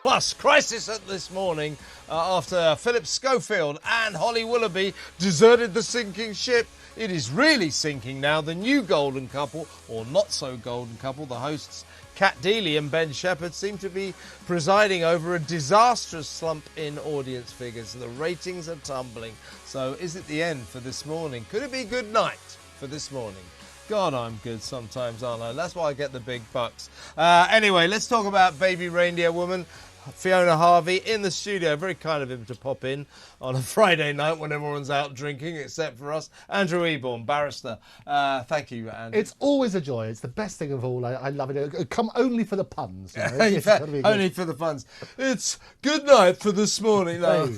Plus, crisis at this morning after Philip Schofield and Holly Willoughby deserted the sinking ship. It is really sinking now. The new golden couple, or not so golden couple, the hosts Kat Deely and Ben Shepherd, seem to be presiding over a disastrous slump in audience figures. The ratings are tumbling. So is it the end for this morning? Could it be good night for this morning? God, I'm good sometimes, aren't I? That's why I get the big bucks. Anyway, let's talk about baby reindeer woman Fiona Harvey in the studio. Very kind of him to pop in on a Friday night when everyone's out drinking, except for us. Andrew Eborn, barrister. Thank you, Andrew. It's always a joy. It's the best thing of all. I love it. Come only for the puns. You know? In fact, only for the puns. It's good night for this morning. No.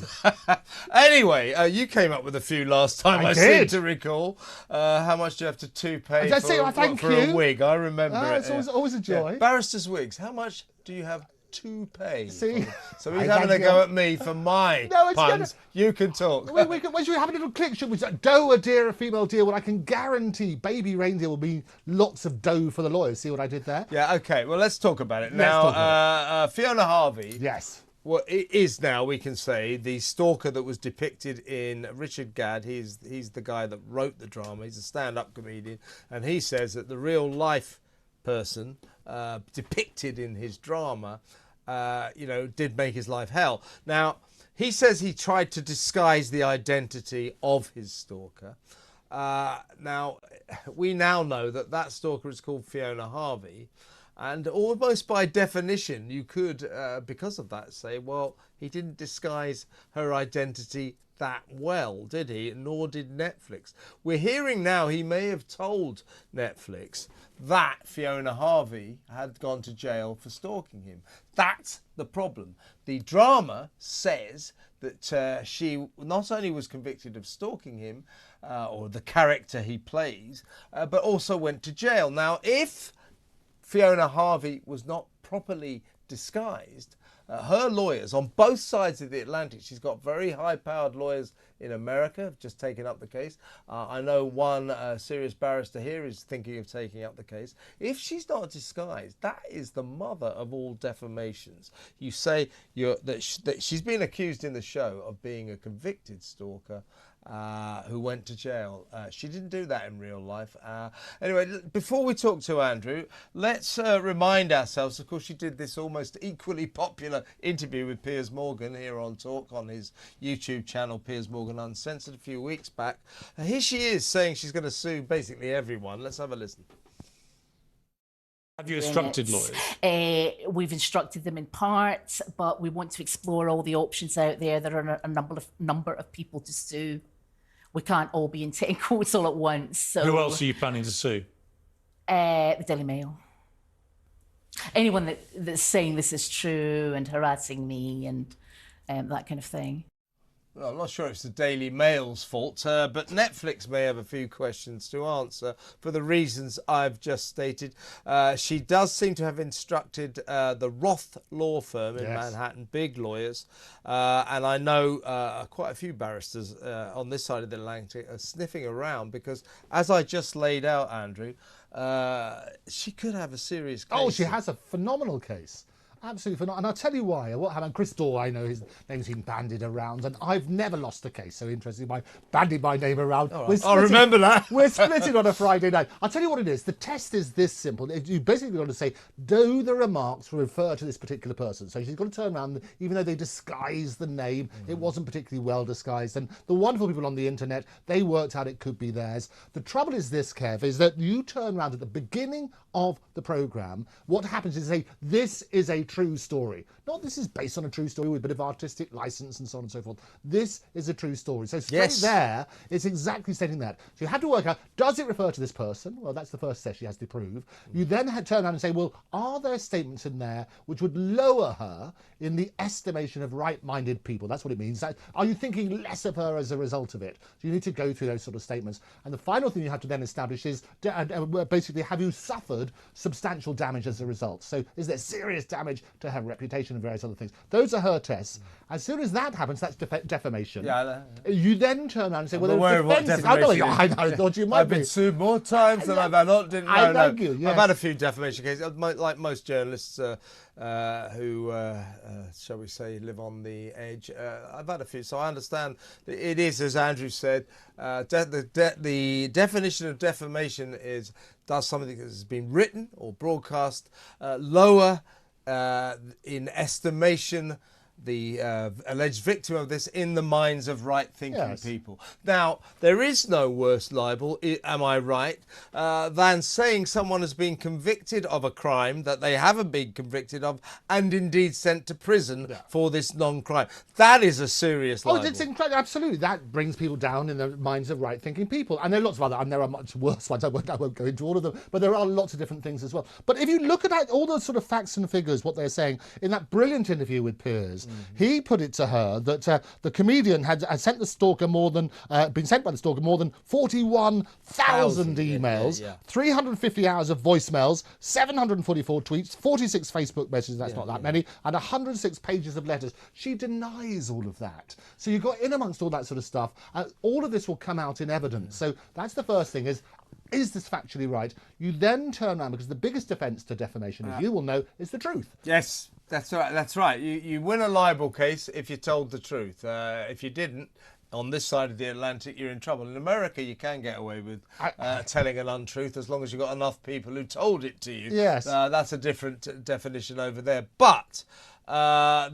Anyway, you came up with a few last time, I seem to recall. How much do you have to toupee for a wig? I remember it. It's always a joy. Yeah. Barrister's wigs. How much do you have to pay? See? So he's having a go at me for my puns. You can talk. We should have a little click, should we? Doe, a deer, a female deer. Well, I can guarantee baby reindeer will be lots of dough for the lawyers. See what I did there? Yeah, okay. Well, let's talk about it. Now, Fiona Harvey. Yes. Well, it is now, we can say, the stalker that was depicted in Richard Gadd. He's the guy that wrote the drama. He's a stand-up comedian. And he says that the real life person depicted in his drama did make his life hell. Now, he says he tried to disguise the identity of his stalker. Now, we now know that stalker is called Fiona Harvey. And almost by definition, you could, because of that, say, well, he didn't disguise her identity that well, did he? Nor did Netflix. We're hearing now he may have told Netflix that Fiona Harvey had gone to jail for stalking him. That's the problem. The drama says that she not only was convicted of stalking him, or the character he plays, but also went to jail. Now, if Fiona Harvey was not properly disguised, her lawyers on both sides of the Atlantic, she's got very high-powered lawyers in America, have just taken up the case. I know one serious barrister here is thinking of taking up the case. If she's not disguised, that is the mother of all defamations. You say that she's been accused in the show of being a convicted stalker who went to jail. She didn't do that in real life. Anyway, before we talk to Andrew, let's remind ourselves, of course, she did this almost equally popular interview with Piers Morgan here on Talk on his YouTube channel, Piers Morgan Uncensored, a few weeks back. Here she is saying she's going to sue basically everyone. Let's have a listen. Have you instructed lawyers? We've instructed them in parts, but we want to explore all the options out there. There are a number of people to sue. We can't all be in 10 courts all at once. So, who else are you planning to sue? The Daily Mail. Anyone that's saying this is true and harassing me and that kind of thing. Well, I'm not sure it's the Daily Mail's fault, but Netflix may have a few questions to answer for the reasons I've just stated. She does seem to have instructed the Roth law firm in Manhattan, big lawyers, and I know quite a few barristers on this side of the Atlantic are sniffing around because, as I just laid out, Andrew, she could have a serious case. Oh, she has a phenomenal case. Absolutely phenomenal. And I'll tell you why. What happened? Chris Dorr, I know his name's been bandied around, and I've never lost a case. So interesting by bandied my name around. Right. I remember that. We're splitting on a Friday night. I'll tell you what it is. The test is this simple. You basically got to say, do the remarks refer to this particular person? So she's got to turn around, even though they disguise the name, it wasn't particularly well disguised. And the wonderful people on the internet, they worked out it could be theirs. The trouble is this, Kev, is that you turn around at the beginning of the programme. What happens is say, this is a true story. Not this is based on a true story with a bit of artistic license and so on and so forth. This is a true story. So straight there, it's exactly stating that. So you have to work out, does it refer to this person? Well, that's the first step she has to prove. You then turn around and say, well, are there statements in there which would lower her in the estimation of right-minded people? That's what it means. Are you thinking less of her as a result of it? So you need to go through those sort of statements. And the final thing you have to then establish is, basically, have you suffered substantial damage as a result? So is there serious damage damage to her reputation and various other things. Those are her tests. As soon as that happens, that's defamation. Yeah, you then turn around and say, well, aware of what defense is... I know, defamation I thought you might I've be. been sued more times than I've not. Didn't I know. thank you, yes. I've had a few defamation cases, like most journalists who, shall we say, live on the edge. I've had a few, so I understand it is, as Andrew said, the definition of defamation does something that has been written or broadcast lower in estimation the alleged victim of this in the minds of right-thinking people. Now, there is no worse libel, am I right, than saying someone has been convicted of a crime that they haven't been convicted of and indeed sent to prison for this non-crime. That is a serious libel. Oh, it's incredible. Absolutely. That brings people down in the minds of right-thinking people. And there are lots of other, and there are much worse ones. I won't go into all of them, but there are lots of different things as well. But if you look at all those sort of facts and figures, what they're saying, in that brilliant interview with Piers, he put it to her that the comedian had sent the stalker been sent by the stalker more than 41,000 emails, 350 hours of voicemails, 744 tweets, 46 Facebook messages, that's not that many, and 106 pages of letters. She denies all of that. So you've got in amongst all that sort of stuff, all of this will come out in evidence. So that's the first thing is this factually right? You then turn around, because the biggest defence to defamation, as you will know, is the truth. Yes, that's right. That's right. You win a libel case if you told the truth. If you didn't, on this side of the Atlantic, you're in trouble. In America, you can get away with telling an untruth as long as you've got enough people who told it to you. Yes. That's a different definition over there. But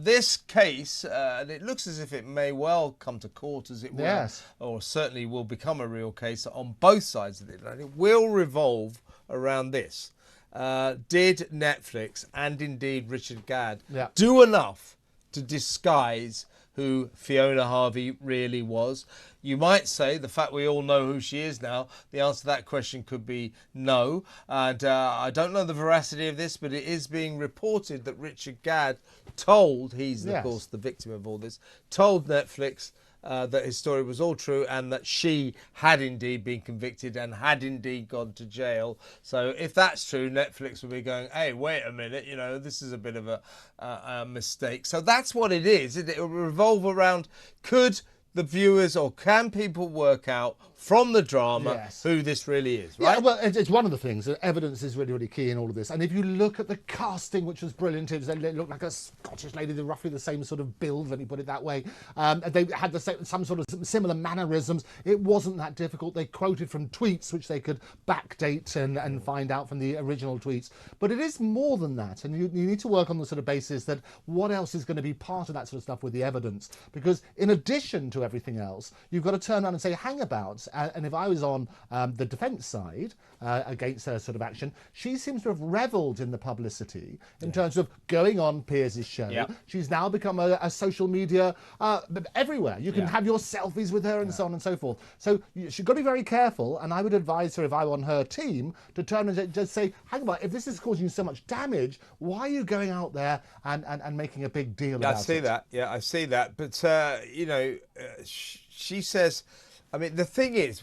this case, and it looks as if it may well come to court, as it will, or certainly will become a real case on both sides of the Atlantic, will revolve around this. Did Netflix and indeed Richard Gadd do enough to disguise who Fiona Harvey really was? You might say, the fact we all know who she is now, the answer to that question could be no. And I don't know the veracity of this, but it is being reported that Richard Gadd told, he's of course the victim of all this, told Netflix that his story was all true and that she had indeed been convicted and had indeed gone to jail. So if that's true, Netflix will be going, hey, wait a minute, you know, this is a bit of a mistake. So that's what it is. It will revolve around, could the viewers or can people work out from the drama who this really is, right? Yeah, well, it's one of the things. Evidence is really, really key in all of this. And if you look at the casting, which was brilliant, it looked like a Scottish lady, roughly the same sort of build, let me put it that way. They had some sort of similar mannerisms. It wasn't that difficult. They quoted from tweets, which they could backdate and find out from the original tweets. But it is more than that. And you need to work on the sort of basis that what else is going to be part of that sort of stuff with the evidence. Because in addition to everything else, you've got to turn around and say, hang about. And if I was on the defence side against her sort of action, she seems to have revelled in the publicity in terms of going on Piers' show. She's now become a social media everywhere. You can have your selfies with her and so on and so forth. So she's got to be very careful, and I would advise her, if I were on her team, to turn and just say, hang about, if this is causing you so much damage, why are you going out there and making a big deal about it? I see that. Yeah, I see that. But, you know, she says... I mean, the thing is,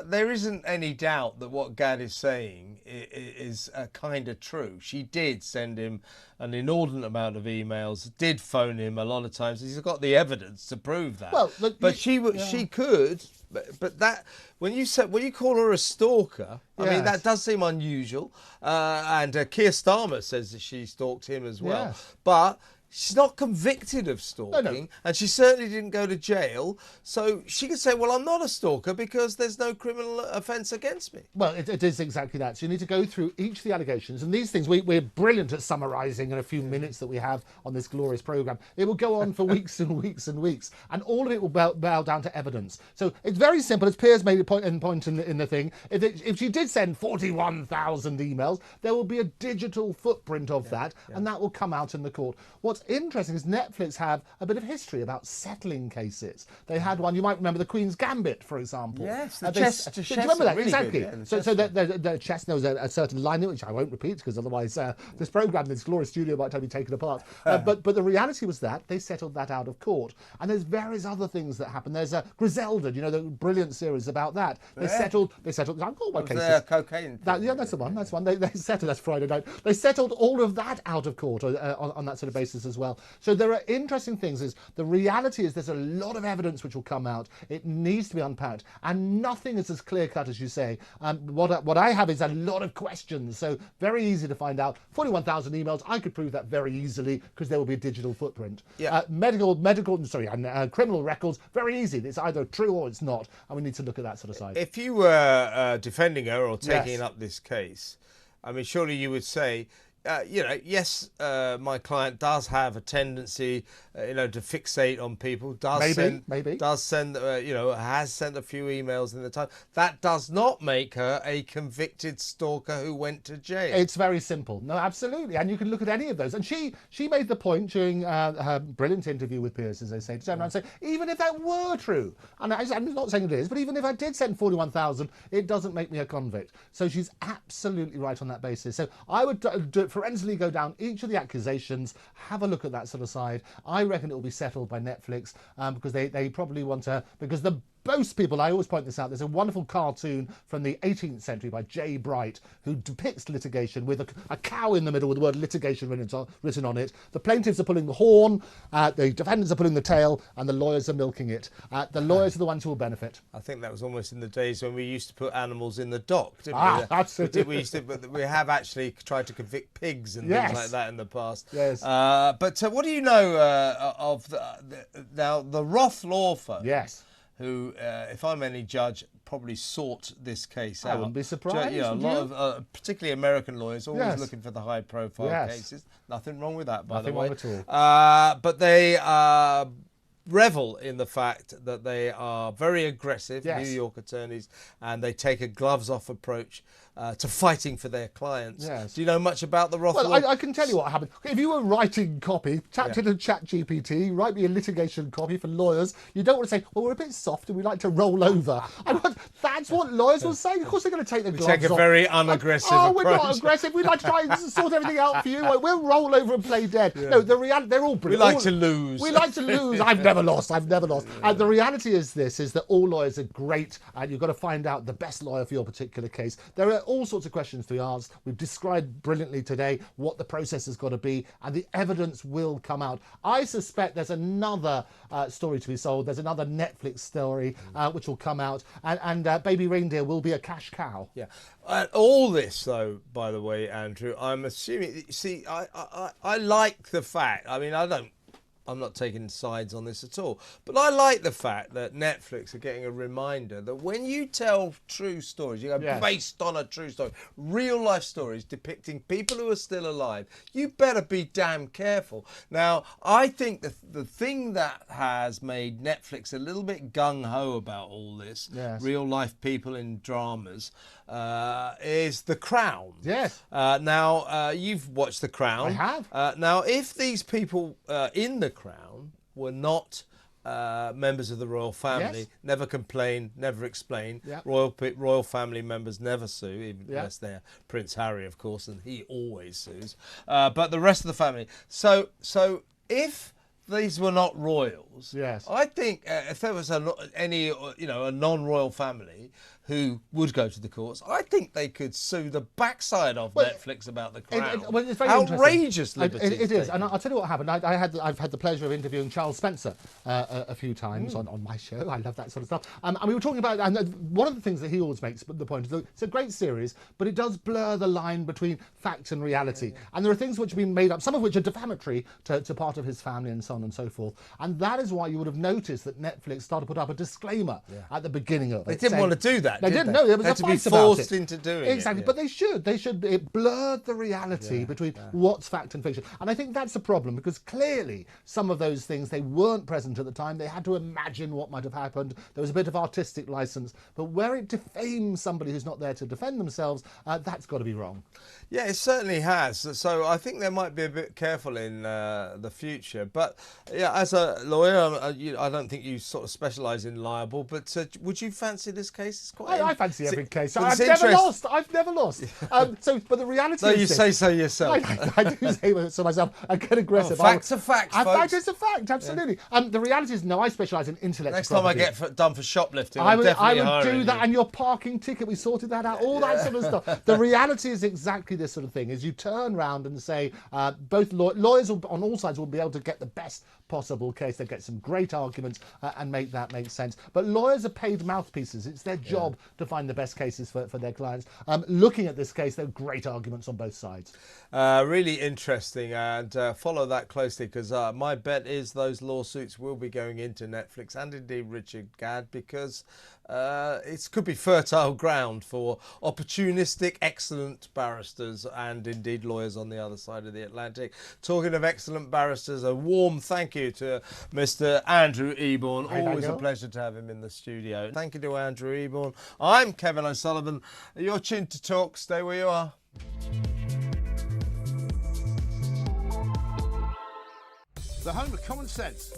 there isn't any doubt that what Gadd is saying is kind of true. She did send him an inordinate amount of emails, did phone him a lot of times. He's got the evidence to prove that. Well, look, but she could. But that when you call her a stalker, I mean that does seem unusual. And Keir Starmer says that she stalked him as well. But she's not convicted of stalking, and she certainly didn't go to jail. So she could say, well, I'm not a stalker because there's no criminal offence against me. Well, it is exactly that. So you need to go through each of the allegations. And these things, we're brilliant at summarising in a few minutes that we have on this glorious programme. It will go on for weeks and weeks and weeks. And all of it will bow down to evidence. So it's very simple. As Piers made a point in the thing, if she did send 41,000 emails, there will be a digital footprint of that, and that will come out in the court. What's what's interesting is Netflix have a bit of history about settling cases. They had one, you might remember the Queen's Gambit, for example. Yes, the do chess. you remember that? Really Exactly. good, yeah, So the chess, there was a certain line in which I won't repeat because otherwise this programme, this glorious studio might have to be taken apart. But the reality was that they settled that out of court. And there's various other things that happen. There's Griselda, you know, the brilliant series about that. They settled, I've got my cases. Cocaine. Yeah, that's the one. That's one. They settled. That's Friday night. They settled all of that out of court on that sort of basis as well. So there are interesting things. Is the reality is there's a lot of evidence which will come out. It needs to be unpacked, and nothing is as clear cut as you say. What I have is a lot of questions. So very easy to find out. 41,000 emails. I could prove that very easily because there will be a digital footprint. Yeah. Criminal records. Very easy. It's either true or it's not, and we need to look at that sort of side. If you were defending her or taking Yes. up this case, I mean, surely you would say, yes, my client does have a tendency, to fixate on people. Does send, has sent a few emails in the time. That does not make her a convicted stalker who went to jail. It's very simple. No, absolutely. And you can look at any of those. And she made the point during her brilliant interview with Piers, as they say, to turn around and say, even if that were true, and I'm not saying it is, but even if I did send 41,000, it doesn't make me a convict. So she's absolutely right on that basis. So I would forensically go down each of the accusations, have a look at that sort of side. I reckon it will be settled by Netflix because they probably want to, because most people, I always point this out, there's a wonderful cartoon from the 18th century by J. Bright who depicts litigation with a cow in the middle with the word litigation written on it. The plaintiffs are pulling the horn, the defendants are pulling the tail, and the lawyers are milking it. The lawyers are the ones who will benefit. I think that was almost in the days when we used to put animals in the dock, didn't we? Absolutely. But we have actually tried to convict pigs and Yes. things like that in the past. Yes. But what do you know of the Roth law firm? Yes. Who, if I'm any judge, probably sought this case out. I wouldn't be surprised, A would lot you? of, particularly American lawyers, always Yes. looking for the high-profile Yes. cases. Nothing wrong with that, by Nothing the way. wrong at all. But they revel in the fact that they are very aggressive, Yes. New York attorneys, and they take a gloves-off approach to fighting for their clients. Yes. Do you know much about the Roth Well, law? I can tell you what happened. If you were writing copy, tap into ChatGPT, write me a litigation copy for lawyers, you don't want to say, well, we're a bit soft and we like to roll over. That's what lawyers will say. Of course they're going to take the gloves off. Take a very unaggressive Oh, approach. we're not aggressive. We like to try and sort everything out for you. We'll roll over and play dead. No, the reality, they're all brilliant. We like to lose. We like to lose. I've never lost. And the reality is this, is that all lawyers are great and you've got to find out the best lawyer for your particular case. There are all sorts of questions to be asked. We've described brilliantly today what the process has got to be and the evidence will come out. I suspect there's another story to be sold. There's another Netflix story which will come out and Baby Reindeer will be a cash cow. Yeah. All this, though, by the way, Andrew, I'm assuming. See, I like the fact. I mean, I'm not taking sides on this at all, but I like the fact that Netflix are getting a reminder that when you tell true stories, you go Yes. based on a true story, real life stories depicting people who are still alive, you better be damn careful. Now, I think the thing that has made Netflix a little bit gung-ho about all this, Yes. real life people in dramas, is The Crown. Yes. Now, you've watched The Crown. I have. Now, if these people in The Crown were not members of the royal family, Yes. never complain, never explain, Yeah. royal family members never sue, even Yeah. unless they're Prince Harry, of course, and he always sues. But the rest of the family. So if these were not royals, Yes. I think if there was a non-royal family who would go to the courts, I think they could sue the backside of Netflix about The Crown. It's very outrageous interesting. liberties It is, taken. and I'll tell you what happened. I've had the pleasure of interviewing Charles Spencer a few times on my show. I love that sort of stuff. And we were talking about, and one of the things that he always makes the point is that it's a great series, but it does blur the line between fact and reality. And there are things which have been made up, some of which are defamatory to part of his family and so on and so forth. And that is why you would have noticed that Netflix started to put up a disclaimer at the beginning of it. They didn't saying- want to do that. that. They did didn't. No, there was they a had to be fight about forced it. into doing it. Exactly, but they should. They should. It blurred the reality between what's fact and fiction, and I think that's a problem because clearly some of those things they weren't present at the time. They had to imagine what might have happened. There was a bit of artistic license, but where it defames somebody who's not there to defend themselves, that's got to be wrong. Yeah, it certainly has. So I think they might be a bit careful in the future. But yeah, as a lawyer, I don't think you sort of specialise in libel. But would you fancy this case? It's quite. I fancy every case. but I've it's never lost. I've never lost. But the reality No, is you this. say so yourself. I do say so myself. I get aggressive. Facts are facts, fact folks. is a fact, absolutely. The reality is, no, I specialise in intellectual Next time I property. get done for shoplifting, I I'm would definitely do hiring that, you. and your parking ticket, we sorted that out, all that sort of stuff. The reality is exactly this sort of thing, is you turn round and say, both lawyers on all sides will be able to get the best possible case. They get some great arguments and make that make sense. But lawyers are paid mouthpieces. It's their job to find the best cases for their clients. Looking at this case, there are great arguments on both sides. Really interesting, and follow that closely because my bet is those lawsuits will be going into Netflix and indeed Richard Gadd because it could be fertile ground for opportunistic, excellent barristers and indeed lawyers on the other side of the Atlantic. Talking of excellent barristers, a warm thank you to Mr. Andrew Eborn. Always a pleasure to have him in the studio. Thank you to Andrew Eborn. I'm Kevin O'Sullivan. You're tuned to Talk. Stay where you are. The home of common sense.